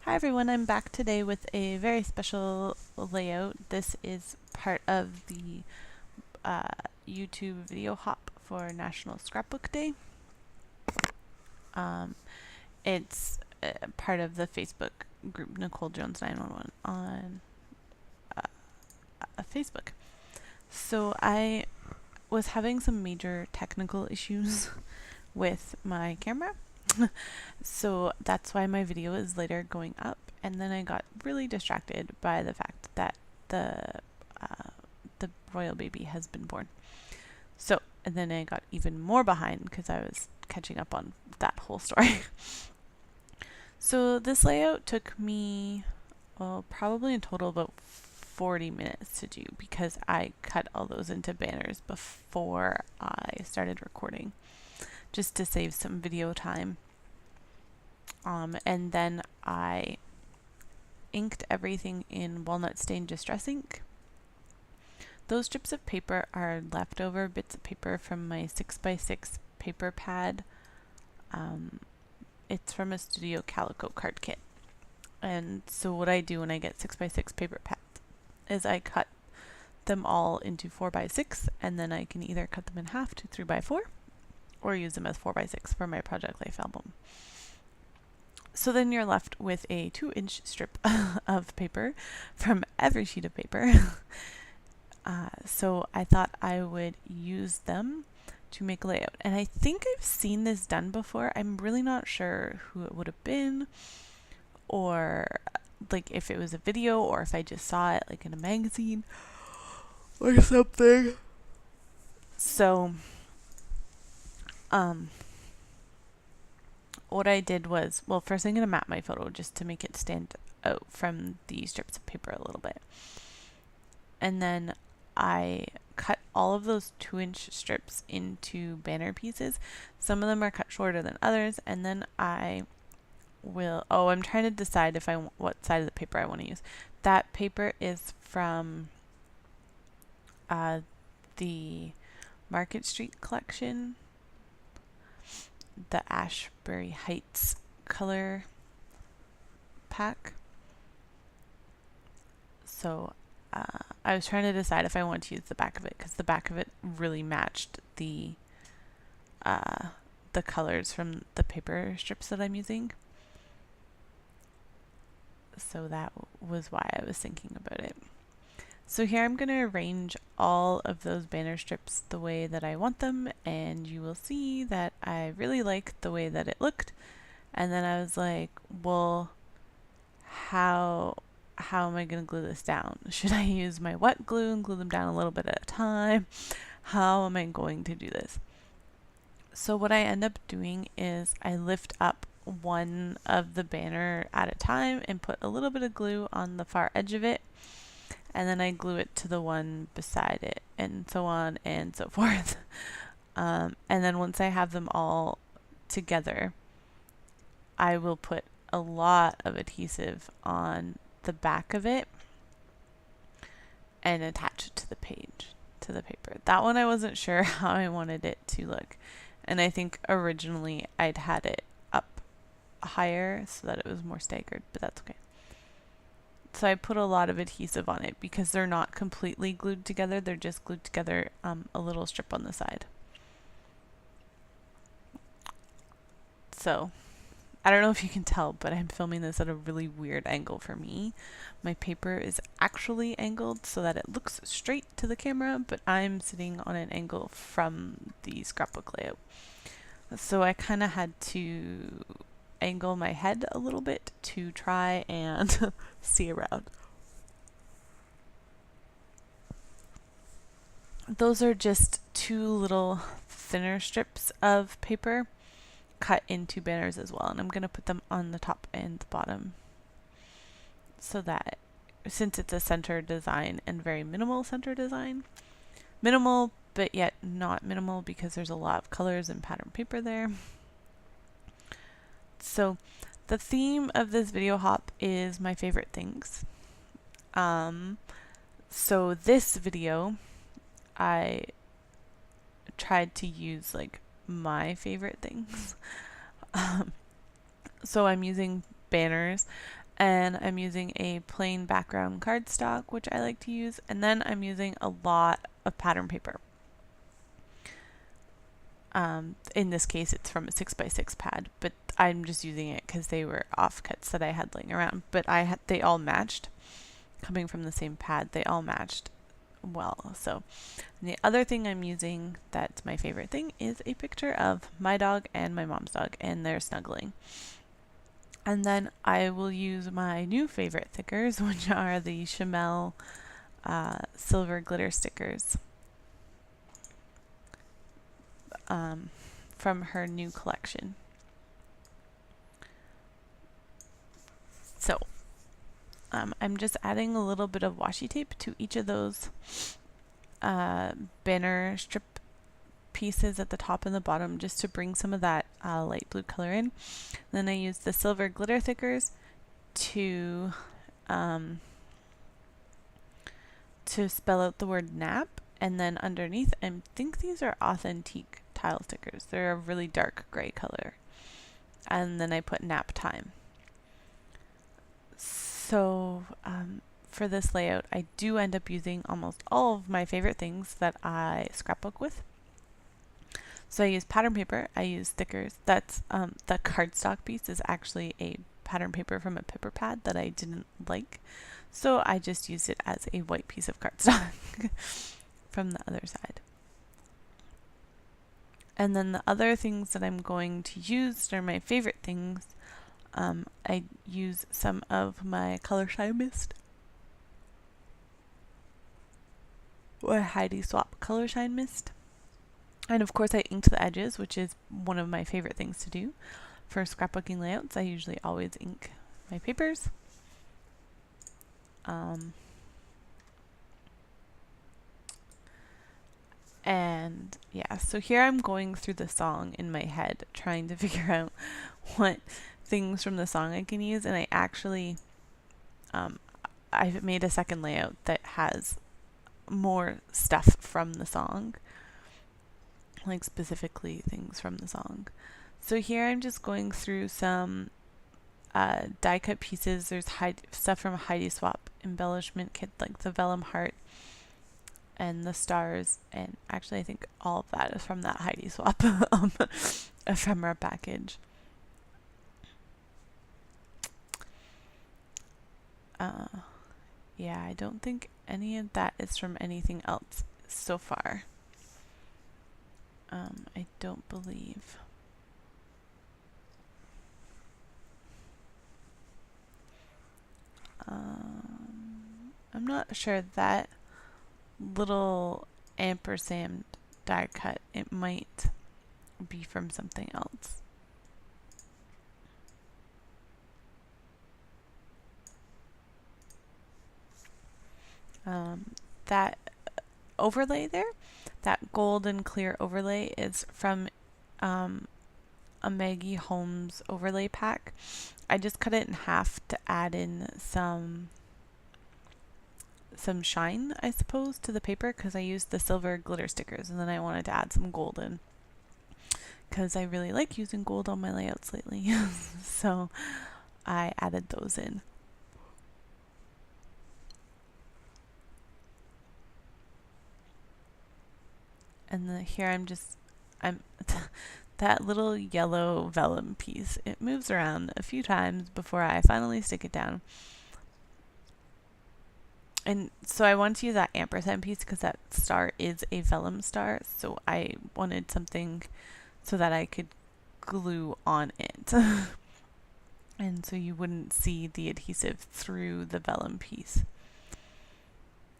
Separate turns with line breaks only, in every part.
Hi everyone, I'm back today with a very special layout. This is part of the uh, YouTube video hop for National Scrapbook Day. Um, it's part of the Facebook group Nicole Jones 911 on Facebook. So I was having some major technical issues with my camera. So that's why my video is later going up, and then I got really distracted by the fact that uh, the royal baby has been born. So, and then I got even more behind because I was catching up on that whole story. So this layout took me, well, probably in total about 40 minutes to do because I cut all those into banners before I started recording, just to save some video time. And then I inked everything in walnut stained distress ink. Those strips of paper are leftover bits of paper from my 6x6 paper pad. It's from a Studio Calico card kit. And so what I do when I get 6x6 paper pads is I cut them all into 4x6, and then I can either cut them in half to 3x4 or use them as 4x6 for my Project Life album. So then you're left with a 2-inch strip of paper from every sheet of paper. So I thought I would use them to make a layout. And I think I've seen this done before. I'm really not sure who it would have been, or like if it was a video or if I just saw it like in a magazine or something. So what I did was, well, first I'm going to map my photo just to make it stand out from the strips of paper a little bit. And then I cut all of those 2-inch strips into banner pieces. Some of them are cut shorter than others, and then I will, I'm trying to decide if what side of the paper I want to use. That paper is from the Market Street collection, the Ashbury Heights color pack. So I was trying to decide if I want to use the back of it because the back of it really matched the colors from the paper strips that I'm using. So that was why I was thinking about it. So here I'm going to arrange all of those banner strips the way that I want them, and you will see that I really liked the way that it looked. And then I was like, well, how am I going to glue this down? Should I use my wet glue and glue them down a little bit at a time? How am I going to do this? So what I end up doing is I lift up one of the banner at a time and put a little bit of glue on the far edge of it, and then I glue it to the one beside it, and so on and so forth. And then once I have them all together, I will put a lot of adhesive on the back of it and attach it to the page, to the paper. That one I wasn't sure how I wanted it to look, and I think originally I'd had it up higher so that it was more staggered, but that's okay. So I put a lot of adhesive on it because they're not completely glued together, they're just glued together a little strip on the side. So I don't know if you can tell, but I'm filming this at a really weird angle for me. My paper is actually angled so that it looks straight to the camera, but I'm sitting on an angle from the scrapbook layout. So I kind of had to angle my head a little bit to try and see around. Those are just 2 little thinner strips of paper cut into banners as well, and I'm going to put them on the top and the bottom so that, since it's a center design and very minimal center design, minimal but yet not minimal because there's a lot of colors and pattern paper there. So the theme of this video hop is my favorite things. So this video I tried to use like my favorite things. So I'm using banners And I'm using a plain background cardstock, which I like to use, and then I'm using a lot of pattern paper. In this case, it's from a 6x6 pad, but I'm just using it because they were offcuts that I had laying around. But they all matched, coming from the same pad. They all matched well. So the other thing I'm using that's my favorite thing is a picture of my dog and my mom's dog, and they're snuggling. And then I will use my new favorite stickers, which are the Chamel silver glitter stickers from her new collection. So I'm just adding a little bit of washi tape to each of those banner strip pieces at the top and the bottom, just to bring some of that light blue color in. Then I use the silver glitter thickers to spell out the word nap, and then underneath, I think these are authentique tile stickers. They're a really dark gray color. And then I put nap time. So for this layout, I do end up using almost all of my favorite things that I scrapbook with. So I use pattern paper, I use stickers. That's the cardstock piece is actually a pattern paper from a paper pad that I didn't like. So I just used it as a white piece of cardstock from the other side. And then the other things that I'm going to use are my favorite things. I use some of my Color Shine Mist, or Heidi Swap Color Shine Mist. And of course I inked the edges, which is one of my favorite things to do. For scrapbooking layouts, I usually always ink my papers. And yeah, so here I'm going through the song in my head, trying to figure out what things from the song I can use. And I actually, I've made a second layout that has more stuff from the song, like specifically things from the song. So here I'm just going through some die cut pieces. There's stuff from a Heidi Swap embellishment kit, like the vellum heart and the stars, and actually I think all of that is from that Heidi Swap ephemera package. Yeah, I don't think any of that is from anything else so far. I don't believe. I'm not sure that little ampersand die cut, it might be from something else. That overlay there, that gold and clear overlay, is from a Maggie Holmes overlay pack. I just cut it in half to add in some shine, I suppose, to the paper, because I used the silver glitter stickers, and then I wanted to add some gold in because I really like using gold on my layouts lately. So I added those in. And here I'm that little yellow vellum piece, it moves around a few times before I finally stick it down. And so I wanted to use that ampersand piece because that star is a vellum star, so I wanted something so that I could glue on it. And so you wouldn't see the adhesive through the vellum piece.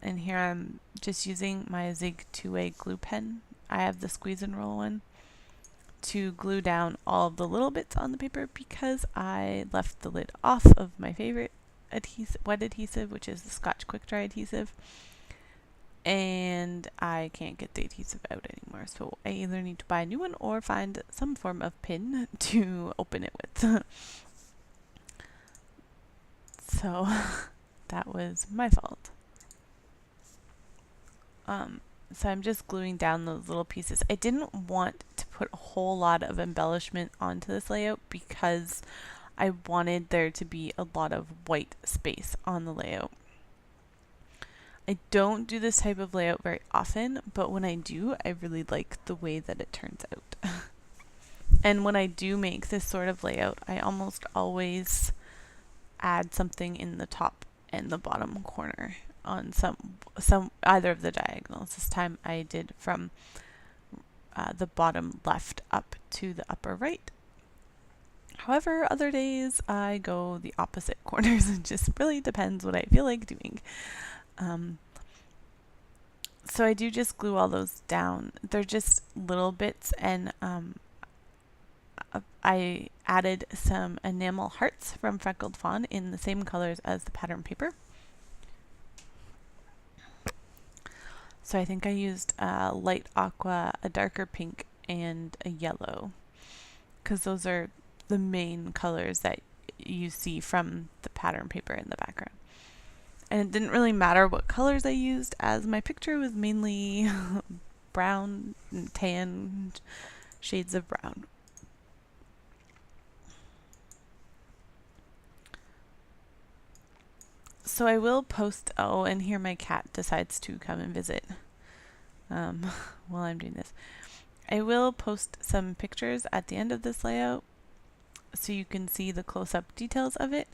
And here I'm just using my Zig 2-way glue pen. I have the squeeze and roll one to glue down all of the little bits on the paper because I left the lid off of my favorite wet adhesive, which is the Scotch Quick Dry adhesive, and I can't get the adhesive out anymore, so I either need to buy a new one or find some form of pin to open it with. So that was my fault. So I'm just gluing down those little pieces. I didn't want to put a whole lot of embellishment onto this layout because I wanted there to be a lot of white space on the layout. I don't do this type of layout very often, but when I do, I really like the way that it turns out. And when I do make this sort of layout, I almost always add something in the top and the bottom corner on some either of the diagonals. This time I did from the bottom left up to the upper right. However, other days I go the opposite corners. It just really depends what I feel like doing. So I do just glue all those down. They're just little bits, and I added some enamel hearts from Freckled Fawn in the same colors as the pattern paper. So I think I used a light aqua, a darker pink, and a yellow, because those are the main colors that you see from the pattern paper in the background. And it didn't really matter what colors I used, as my picture was mainly brown and tan shades of brown. So I will post, oh, and here my cat decides to come and visit while I'm doing this. I will post some pictures at the end of this layout so you can see the close-up details of it.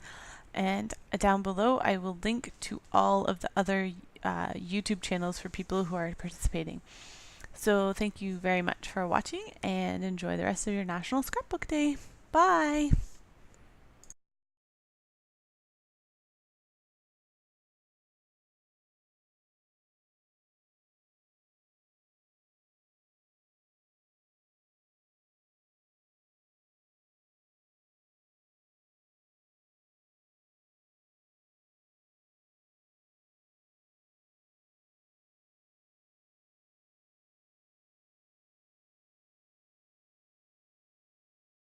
And down below, I will link to all of the other YouTube channels for people who are participating. So thank you very much for watching, and enjoy the rest of your National Scrapbook Day. Bye!